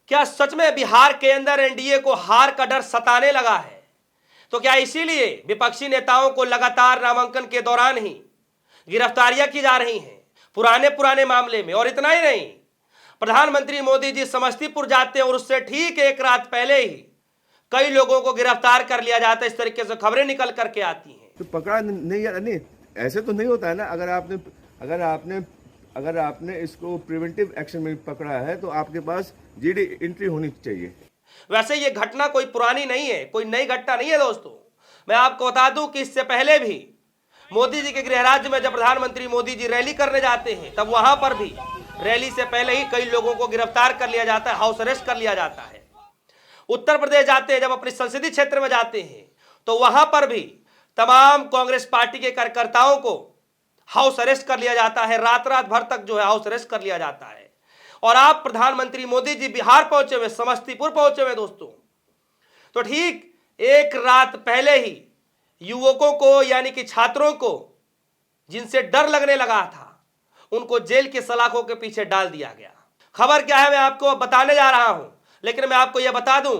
क्या सच में बिहार के अंदर एनडीए को हार का डर सताने लगा है? तो क्या इसीलिए विपक्षी नेताओं को लगातार नामांकन के दौरान ही गिरफ्तारियां की जा रही हैं पुराने पुराने मामले में? और इतना ही नहीं, प्रधानमंत्री मोदी जी समस्तीपुर जाते हैं और उससे ठीक एक रात पहले ही कई लोगों को गिरफ्तार कर लिया जाता है। इस तरीके से खबरें निकल करके आती हैं। तो पकड़ा नहीं, ऐसे तो नहीं होता है ना। अगर आपने इसको प्रिवेंटिव एक्शन में पकड़ा है तो आपके पास जीडी एंट्री होनी चाहिए। वैसे ये घटना कोई पुरानी नहीं है, कोई नई घटना नहीं है दोस्तों। मैं आपको बता दूं कि इससे पहले भी मोदी जी के गृह राज्य में जब प्रधानमंत्री मोदी जी रैली करने जाते हैं, तब वहां पर भी रैली से पहले ही कई लोगों को गिरफ्तार कर लिया जाता है, हाउस अरेस्ट कर लिया जाता है। उत्तर प्रदेश जाते हैं, जब अपने संसदीय क्षेत्र में जाते हैं, तो वहां पर भी तमाम कांग्रेस पार्टी के कार्यकर्ताओं को हाउस अरेस्ट कर लिया जाता है, रात रात भर तक जो है हाउस अरेस्ट कर लिया जाता है। और आप प्रधानमंत्री मोदी जी बिहार पहुंचे हुए, समस्तीपुर पहुंचे हुए दोस्तों, तो ठीक एक रात पहले ही युवकों को यानी कि छात्रों को जिनसे डर लगने लगा था, उनको जेल की सलाखों के पीछे डाल दिया गया। खबर क्या है मैं आपको बताने जा रहा हूं, लेकिन मैं आपको यह बता दूं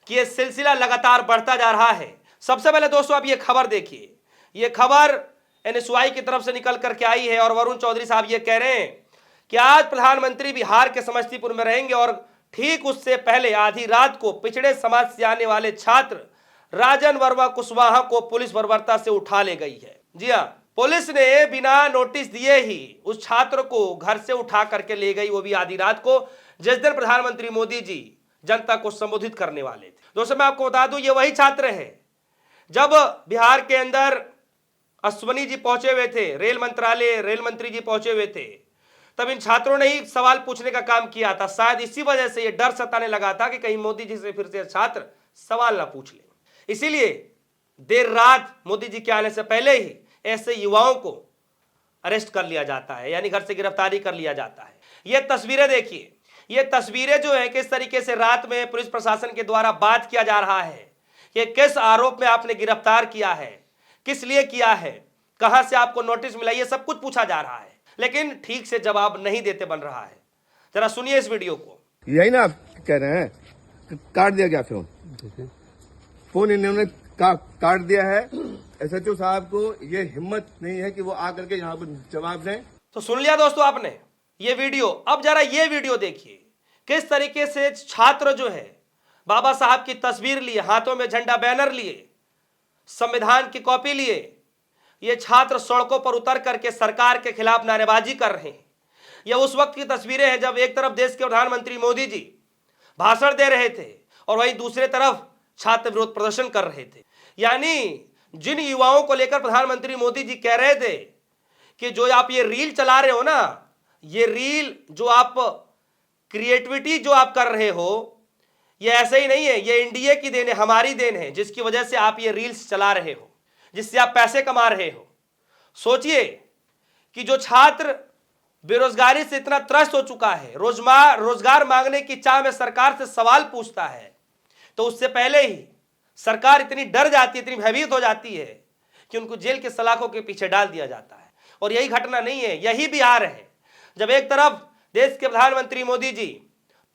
कि यह सिलसिला लगातार बढ़ता जा रहा है। सबसे पहले दोस्तों आप ये खबर देखिए। यह खबर एनएसयूआई की तरफ से निकल करके आई है और वरुण चौधरी साहब ये कह रहे हैं कि आज प्रधानमंत्री बिहार के समस्तीपुर में रहेंगे और ठीक उससे पहले आधी रात को पिछड़े समाज से आने वाले छात्र राजन वर्मा कुशवाहा को पुलिस बर्बरता से उठा ले गई है। जी हाँ, पुलिस ने बिना नोटिस दिए ही उस छात्र को घर से उठा करके ले गई, वो भी आधी रात को, जिस दिन प्रधानमंत्री मोदी जी जनता को संबोधित करने वाले थे। दोस्तों मैं आपको बता दूं, ये वही छात्र है जब बिहार के अंदर अश्वनी जी पहुंचे हुए थे, रेल मंत्रालय रेल मंत्री जी पहुंचे हुए थे, तब इन छात्रों ने ही सवाल पूछने का काम किया था। शायद इसी वजह से ये डर सताने लगा था कि कहीं मोदी जी से फिर से छात्र सवाल ना पूछ ले। इसीलिए देर रात मोदी जी के आने से पहले ही ऐसे युवाओं को अरेस्ट कर लिया जाता है, यानी घर से गिरफ्तारी कर लिया जाता है। ये तस्वीरें देखिए, ये तस्वीरें जो है किस तरीके से रात में पुलिस प्रशासन के द्वारा बात किया जा रहा है कि किस आरोप में आपने गिरफ्तार किया है, किस लिए किया है, कहां से आपको नोटिस मिला, ये सब कुछ पूछा जा रहा है, लेकिन ठीक से जवाब नहीं देते बन रहा है। जरा सुनिए इस वीडियो को। यही ना आप कह रहे हैं, काट दिया गया फोन इन्होंने काट दिया है। एसएचओ साहब को ये हिम्मत नहीं है कि वो आकर के यहाँ पर जवाब दें। तो सुन लिया दोस्तों आपने ये वीडियो। अब जरा ये वीडियो देखिए किस तरीके से छात्र जो है बाबा साहब की तस्वीर लिए, हाथों में झंडा बैनर लिए, संविधान की कॉपी लिए, ये छात्र सड़कों पर उतर करके सरकार के खिलाफ नारेबाजी कर रहे हैं। यह उस वक्त की तस्वीरें हैं जब एक तरफ देश के प्रधानमंत्री मोदी जी भाषण दे रहे थे और वहीं दूसरे तरफ छात्र विरोध प्रदर्शन कर रहे थे। यानी जिन युवाओं को लेकर प्रधानमंत्री मोदी जी कह रहे थे कि जो आप ये रील चला रहे हो ना, ये रील जो आप क्रिएटिविटी जो आप कर रहे हो, ये ऐसे ही नहीं है, ये एनडीए की देन है, हमारी देन है, जिसकी वजह से आप ये रील्स चला रहे हो, जिससे आप पैसे कमा रहे हो। सोचिए कि जो छात्र बेरोजगारी से इतना त्रस्त हो चुका है, रोजगार मांगने की चाह में सरकार से सवाल पूछता है, तो उससे पहले ही सरकार इतनी डर जाती है, इतनी भयभीत हो जाती है कि उनको जेल के सलाखों के पीछे डाल दिया जाता है। और यही घटना नहीं है, यही बिहार है, जब एक तरफ देश के प्रधानमंत्री मोदी जी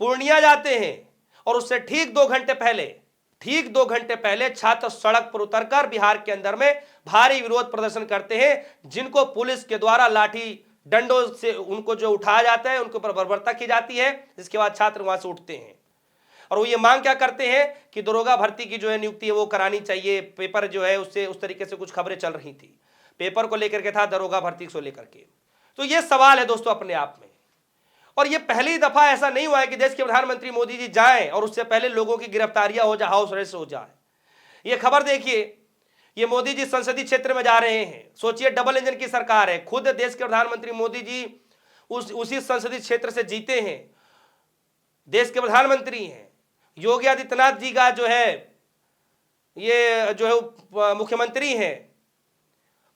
पूर्णिया जाते हैं और उससे ठीक 2 घंटे पहले छात्र सड़क पर उतरकर बिहार के अंदर में भारी विरोध प्रदर्शन करते हैं, जिनको पुलिस के द्वारा लाठी डंडों से उनको जो उठाया जाता है, उनके ऊपर बर्बरता की जाती है। जिसके बाद छात्र वहां से उठते हैं और वो ये मांग क्या करते हैं कि दरोगा भर्ती की जो है नियुक्ति है वो करानी चाहिए। पेपर जो है उससे उस तरीके से कुछ खबरें चल रही थी, पेपर को लेकर के था, दरोगा भर्ती को लेकर के। तो ये सवाल है दोस्तों अपने आप में। और ये पहली दफा ऐसा नहीं हुआ है कि देश के प्रधानमंत्री मोदी जी जाएं और उससे पहले लोगों की गिरफ्तारियां हो जाए, हाउस अरेस्ट हो जाए। ये खबर देखिए, ये मोदी जी संसदीय क्षेत्र में जा रहे हैं। सोचिए, डबल इंजन की सरकार है, खुद देश के प्रधानमंत्री मोदी जी उसी संसदीय क्षेत्र से जीते हैं, देश के प्रधानमंत्री हैं। योगी आदित्यनाथ जी का जो है ये जो है मुख्यमंत्री हैं,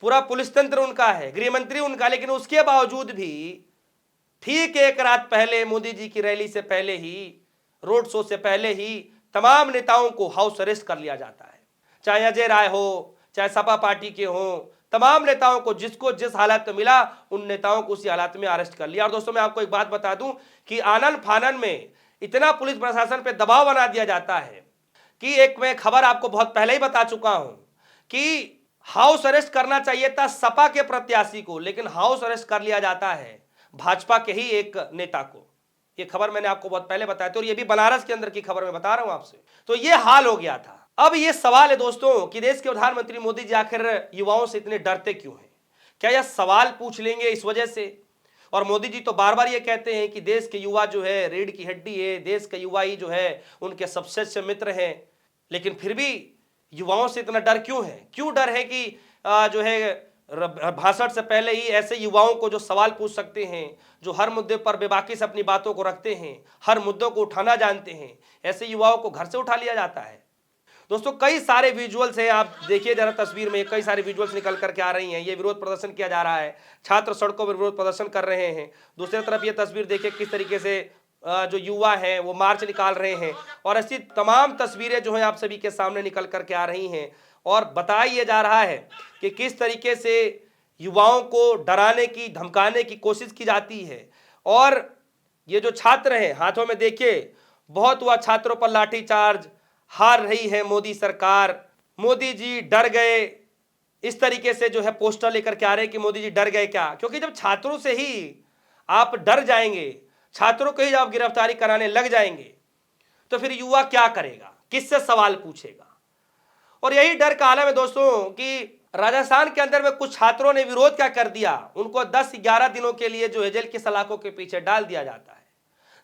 पूरा पुलिस तंत्र उनका है, गृह मंत्री उनका, लेकिन उसके बावजूद भी ठीक एक रात पहले मोदी जी की रैली से पहले ही, रोड शो से पहले ही तमाम नेताओं को हाउस अरेस्ट कर लिया जाता है। चाहे अजय राय हो, चाहे सपा पार्टी के हो, तमाम नेताओं को जिसको जिस हालत में मिला उन नेताओं को उसी हालत में अरेस्ट कर लिया। और दोस्तों मैं आपको एक बात बता दूं कि आनन फानन में इतना पुलिस प्रशासन पे दबाव बना दिया जाता है कि एक मैं खबर आपको बहुत पहले ही बता चुका हूं कि हाउस अरेस्ट करना चाहिए था सपा के प्रत्याशी को, लेकिन हाउस अरेस्ट कर लिया जाता है भाजपा के ही एक नेता को। ये खबर मैंने आपको बहुत पहले बताया था और ये भी बनारस के अंदर की खबर मैं बता रहा हूं आपसे। तो ये हाल हो गया था। अब ये सवाल है दोस्तों कि देश के प्रधानमंत्री मोदी जी आखिर युवाओं से इतने डरते क्यों हैं? क्या यह सवाल पूछ लेंगे इस वजह से? और मोदी जी तो बार बार ये कहते हैं कि देश के युवा जो है रीढ़ की हड्डी है, देश के युवा ही जो है उनके सबसे अच्छे मित्र हैं, लेकिन फिर भी युवाओं से इतना डर क्यों है? क्यों डर है कि जो है भाषण से पहले ही ऐसे युवाओं को जो सवाल पूछ सकते हैं, जो हर मुद्दे पर बेबाकी से अपनी बातों को रखते हैं, हर मुद्दों को उठाना जानते हैं, ऐसे युवाओं को घर से उठा लिया जाता है? दोस्तों कई सारे विजुअल्स हैं, आप देखिए जरा तस्वीर में कई सारे विजुअल्स निकल करके आ रही हैं। ये विरोध प्रदर्शन किया जा रहा है, छात्र सड़कों पर विरोध प्रदर्शन कर रहे हैं। दूसरी तरफ ये तस्वीर देखिए किस तरीके से जो युवा हैं वो मार्च निकाल रहे हैं और ऐसी तमाम तस्वीरें जो हैं आप सभी के सामने निकल करके आ रही हैं और बताया जा रहा है कि किस तरीके से युवाओं को डराने की धमकाने की कोशिश की जाती है। और ये जो छात्र हैं हाथों में देखिए, बहुत हुआ छात्रों पर लाठीचार्ज, हार रही है मोदी सरकार, मोदी जी डर गए, इस तरीके से जो है पोस्टर लेकर के आ रहे हैं कि मोदी जी डर गए क्या? क्योंकि जब छात्रों से ही आप डर जाएंगे, छात्रों को ही आप गिरफ्तारी कराने लग जाएंगे, तो फिर युवा क्या करेगा, किससे सवाल पूछेगा? और यही डर का आलम है दोस्तों कि राजस्थान के अंदर में कुछ छात्रों ने विरोध क्या कर दिया, उनको 10-11 दिनों के लिए जो है जेल की सलाखों के पीछे डाल दिया जाता है,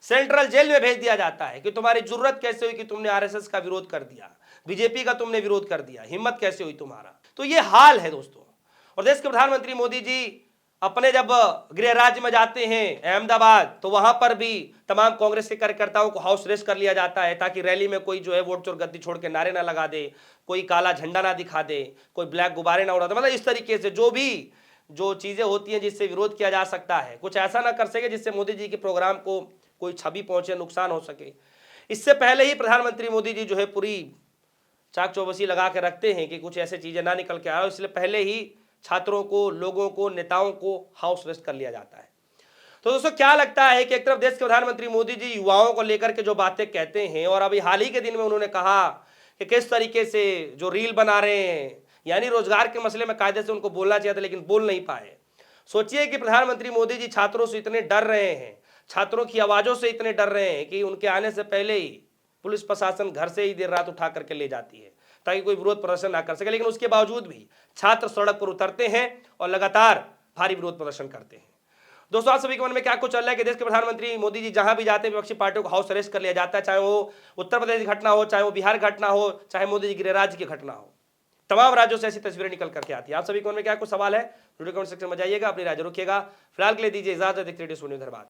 सेंट्रल जेल में भेज दिया जाता है कि तुम्हारी जरूरत कैसे हुई कि तुमने आरएसएस का विरोध कर दिया, बीजेपी का तुमने विरोध कर दिया, हिम्मत कैसे हुई तुम्हारा? तो ये हाल है दोस्तों। और देश के प्रधानमंत्री मोदी जी अपने जब गृह राज्य में जाते हैं अहमदाबाद, तो वहां पर भी तमाम कांग्रेस के कार्यकर्ताओं को हाउस अरेस्ट कर लिया जाता है ताकि रैली में कोई जो है वोट चोर गद्दी छोड़ के नारे ना लगा दे, कोई काला झंडा ना दिखा दे, कोई ब्लैक गुब्बारे ना उड़ा दे। मतलब इस तरीके से जो चीजें होती हैं जिससे विरोध किया जा सकता है, कुछ ऐसा ना कर सके जिससे मोदी जी के प्रोग्राम को कोई छवि पहुंचे, नुकसान हो सके। इससे पहले ही प्रधानमंत्री मोदी जी जो है पूरी चाक चौबसी लगा के रखते हैं कि कुछ ऐसी चीजें ना निकल के आए, इसलिए पहले ही छात्रों को, लोगों को, नेताओं को हाउस अरेस्ट कर लिया जाता है। तो दोस्तों क्या लगता है कि एक तरफ देश के प्रधानमंत्री मोदी जी युवाओं को लेकर के जो बातें कहते हैं और अभी हाल ही के दिन में उन्होंने कहा कि किस तरीके से जो रील बना रहे हैं, यानी रोजगार के मसले में कायदे से उनको बोलना चाहिए था लेकिन बोल नहीं पाए। सोचिए कि प्रधानमंत्री मोदी जी छात्रों से इतने डर रहे हैं, छात्रों की आवाजों से इतने डर रहे हैं कि उनके आने से पहले ही पुलिस प्रशासन घर से ही देर रात उठा करके ले जाती है ताकि कोई विरोध प्रदर्शन ना कर सके, लेकिन उसके बावजूद भी छात्र सड़क पर उतरते हैं और लगातार भारी विरोध प्रदर्शन करते हैं। दोस्तों आप सभी के मन में क्या कुछ चल रहा है कि देश के प्रधानमंत्री मोदी जी जहां भी जाते हैं विपक्षी पार्टियों को हाउस अरेस्ट कर लिया जाता है, चाहे वो उत्तर प्रदेश की घटना हो, चाहे वो बिहार घटना हो, चाहे मोदी जी गृह राज्य की घटना हो, तमाम राज्यों से ऐसी तस्वीरें निकल करके आती है। आप सभी के मन में क्या कुछ सवाल है वीडियो कमेंट सेक्शन में जाइएगा, अपनी राय रखिएगा। फिलहाल के लिए दीजिए इजाजत, देखते रहिए सोनी धन्यवाद।